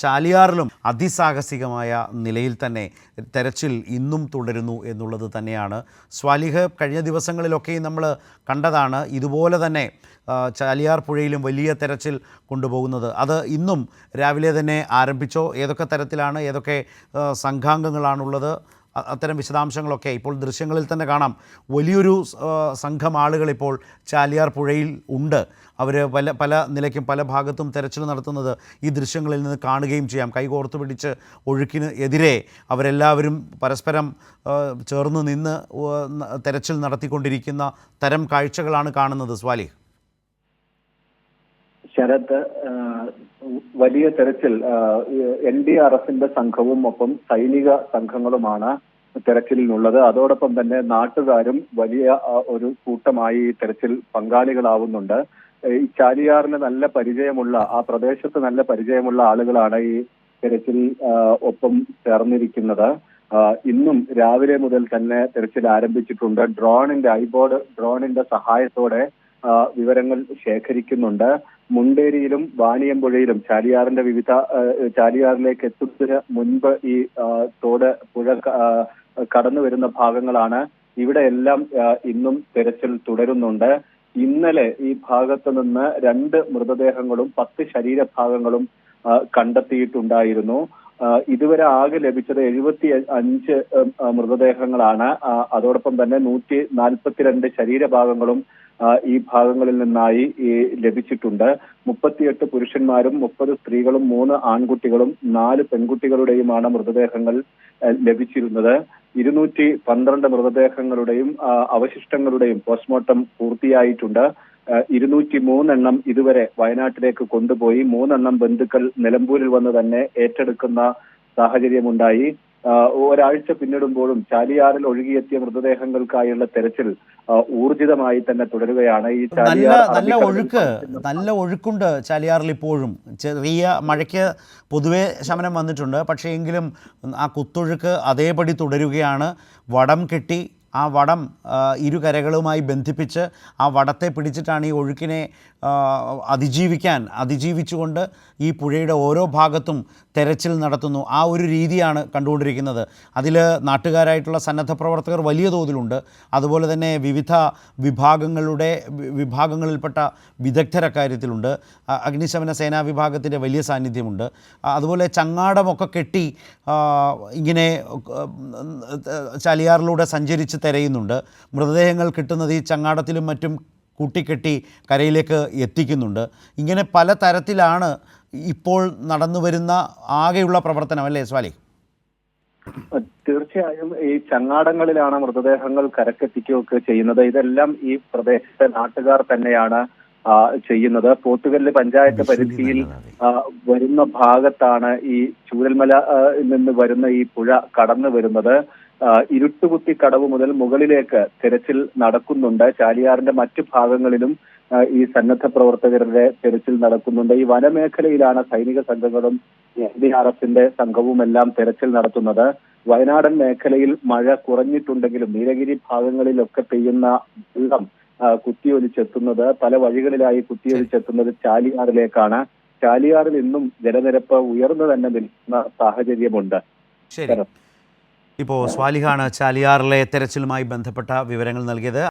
ചാലിയാറിലും അതിസാഹസികമായ നിലയിൽ തന്നെ തെരച്ചിൽ ഇന്നും തുടരുന്നു എന്നുള്ളത് തന്നെയാണ്. സ്വാലിഹ്, കഴിഞ്ഞ ദിവസങ്ങളിലൊക്കെയും നമ്മൾ കണ്ടതാണ് ഇതുപോലെ തന്നെ ചാലിയാർ പുഴയിലും വലിയ തെരച്ചിൽ കൊണ്ടുപോകുന്നത്. അത് ഇന്നും രാവിലെ തന്നെ ആരംഭിച്ചോ? ഏതൊക്കെ തരത്തിലാണ്, ഏതൊക്കെ സംഘാംഗങ്ങളാണുള്ളത്? അത്തരം വിശദാംശങ്ങളൊക്കെ ഇപ്പോൾ ദൃശ്യങ്ങളിൽ തന്നെ കാണാം. വലിയൊരു സംഘം ആളുകൾ ഇപ്പോൾ ചാലിയാർ പുഴയിൽ ഉണ്ട്. അവർ പല നിലയ്ക്കും പല ഭാഗത്തും തെരച്ചിൽ നടത്തുന്നത് ഈ ദൃശ്യങ്ങളിൽ നിന്ന് കാണുകയും ചെയ്യാം. കൈകോർത്ത് പിടിച്ച് ഒഴുക്കിന് എതിരെ അവരെല്ലാവരും പരസ്പരം ചേർന്ന് നിന്ന് തെരച്ചിൽ നടത്തിക്കൊണ്ടിരിക്കുന്ന തരം കാഴ്ചകളാണ് കാണുന്നത്. സ്വാലിഹ്, ശരത്, വലിയ തെരച്ചിൽ NDRFന്റെ സംഘവും ഒപ്പം സൈനിക സംഘങ്ങളുമാണ് തെരച്ചിലിനുള്ളത്. അതോടൊപ്പം തന്നെ നാട്ടുകാരും വലിയ ഒരു കൂട്ടമായി ഈ തെരച്ചിൽ പങ്കാളികളാവുന്നുണ്ട്. ഈ ചാലിയാറിന് നല്ല പരിചയമുള്ള, ആ പ്രദേശത്ത് നല്ല പരിചയമുള്ള ആളുകളാണ് ഈ തെരച്ചിൽ ഒപ്പം ചേർന്നിരിക്കുന്നത്. ഇന്നും രാവിലെ മുതൽ തന്നെ തെരച്ചിൽ ആരംഭിച്ചിട്ടുണ്ട്. ഡ്രോണിന്റെ സഹായത്തോടെ വിവരങ്ങൾ ശേഖരിക്കുന്നുണ്ട്. മുണ്ടേരിയിലും വാണിയമ്പുഴയിലും ചാലിയാറിലേക്ക് എത്തുന്നതിന് മുൻപ് ഈ പുഴ കടന്നു വരുന്ന ഭാഗങ്ങളാണ്. ഇവിടെയെല്ലാം ഇന്നും തെരച്ചിൽ തുടരുന്നുണ്ട്. ഇന്നലെ ഈ ഭാഗത്ത് നിന്ന് 2 മൃതദേഹങ്ങളും 10 ശരീരഭാഗങ്ങളും കണ്ടെത്തിയിട്ടുണ്ടായിരുന്നു. ഇതുവരെ ആകെ ലഭിച്ചത് 75 മൃതദേഹങ്ങളാണ്. അതോടൊപ്പം തന്നെ 142 ശരീരഭാഗങ്ങളും ഈ ഭാഗങ്ങളിൽ നിന്നായി ലഭിച്ചിട്ടുണ്ട്. 38 പുരുഷന്മാരും 30 സ്ത്രീകളും 3 ആൺകുട്ടികളും 4 പെൺകുട്ടികളുടെയുമാണ് മൃതദേഹങ്ങൾ ലഭിച്ചിരുന്നത്. 212 മൃതദേഹങ്ങളുടെയും അവശിഷ്ടങ്ങളുടെയും പോസ്റ്റ്മോർട്ടം പൂർത്തിയായിട്ടുണ്ട്. 203 എണ്ണം ഇതുവരെ വയനാട്ടിലേക്ക് കൊണ്ടുപോയി. 3 എണ്ണം ബന്ധുക്കൾ നിലമ്പൂരിൽ വന്ന് തന്നെ ഏറ്റെടുക്കുന്ന സാഹചര്യമുണ്ടായി. ഒരാഴ്ച പിന്നിടുമ്പോഴും ചാലിയാറിൽ ഒഴുകിയെത്തിയ മൃതദേഹങ്ങൾക്കായുള്ള തെരച്ചിൽ ഊർജിതമായി തന്നെ തുടരുകയാണ്. ഈ നല്ല ഒഴുക്കുണ്ട് ചാലിയാറിൽ ഇപ്പോഴും. ചെറിയ മഴയ്ക്ക് പൊതുവെ ശമനം വന്നിട്ടുണ്ട്. പക്ഷേ എങ്കിലും ആ കുത്തൊഴുക്ക് അതേപടി തുടരുകയാണ്. വടം കെട്ടി ആ വടം ഇരുകരകളുമായി ബന്ധിപ്പിച്ച് ആ വടത്തെ പിടിച്ചിട്ടാണ് ഈ ഒഴുക്കിനെ അതിജീവിച്ചുകൊണ്ട് ഈ പുഴയുടെ ഓരോ ഭാഗത്തും തെരച്ചിൽ നടത്തുന്നു. ആ ഒരു രീതിയാണ് കണ്ടുകൊണ്ടിരിക്കുന്നത്. അതിൽ നാട്ടുകാരായിട്ടുള്ള സന്നദ്ധ പ്രവർത്തകർ വലിയ തോതിലുണ്ട്. അതുപോലെ തന്നെ വിവിധ വിഭാഗങ്ങളിൽപ്പെട്ട വിദഗ്ധരക്കാര്യത്തിലുണ്ട്. അഗ്നിശമന സേനാ വിഭാഗത്തിൻ്റെ വലിയ സാന്നിധ്യമുണ്ട്. അതുപോലെ ചങ്ങാടമൊക്കെ കെട്ടി ഇങ്ങനെ ചാലിയാറിലൂടെ സഞ്ചരിച്ച് തെരയുന്നുണ്ട്. മൃതദേഹങ്ങൾ കിട്ടുന്നത് ഈ ചങ്ങാടത്തിലും മറ്റും കൂട്ടിക്കെട്ടി കരയിലേക്ക് എത്തിക്കുന്നുണ്ട്. ഇങ്ങനെ പല തരത്തിലാണ് ഇപ്പോൾ നടന്നു വരുന്ന ആകെയുള്ള പ്രവർത്തനം, അല്ലേ സ്വാലി? തീർച്ചയായും ഈ ചങ്ങാടങ്ങളിലാണ് മൃതദേഹങ്ങൾ കരക്കെത്തിക്കുകയൊക്കെ ചെയ്യുന്നത്. ഇതെല്ലാം ഈ പ്രദേശത്തെ നാട്ടുകാർ തന്നെയാണ് ചെയ്യുന്നത്. പോത്തുകല്ല് പഞ്ചായത്ത് പരിധിയിൽ വരുന്ന ഭാഗത്താണ് ഈ ചൂരൽമല നിന്ന് വരുന്ന ഈ പുഴ കടന്നു വരുന്നത്. ഇരുട്ടുകുത്തി കടവ് മുതൽ മുകളിലേക്ക് തെരച്ചിൽ നടക്കുന്നുണ്ട്. ചാലിയാറിന്റെ മറ്റു ഭാഗങ്ങളിലും ഈ സന്നദ്ധ പ്രവർത്തകരുടെ തെരച്ചിൽ നടക്കുന്നുണ്ട്. ഈ വനമേഖലയിലാണ് സൈനിക സംഘങ്ങളും NDRFന്റെ സംഘവുമെല്ലാം തെരച്ചിൽ നടത്തുന്നത്. വയനാടൻ മേഖലയിൽ മഴ കുറഞ്ഞിട്ടുണ്ടെങ്കിലും നീലഗിരി ഭാഗങ്ങളിലൊക്കെ പെയ്യുന്ന വെള്ളം കുത്തിയൊലിച്ചെത്തുന്നത്, പല വഴികളിലായി കുത്തിയൊലിച്ചെത്തുന്നത് ചാലിയാറിലേക്കാണ്. ചാലിയാറിൽ ഇന്നും ജലനിരപ്പ് ഉയർന്നു തന്നെ നിൽക്കുന്ന സാഹചര്യമുണ്ട്. ഇപ്പോൾ സ്വാലിഹാണ് ചാലിയാറിലെ തെരച്ചിലുമായി ബന്ധപ്പെട്ട വിവരങ്ങൾ നൽകിയത്.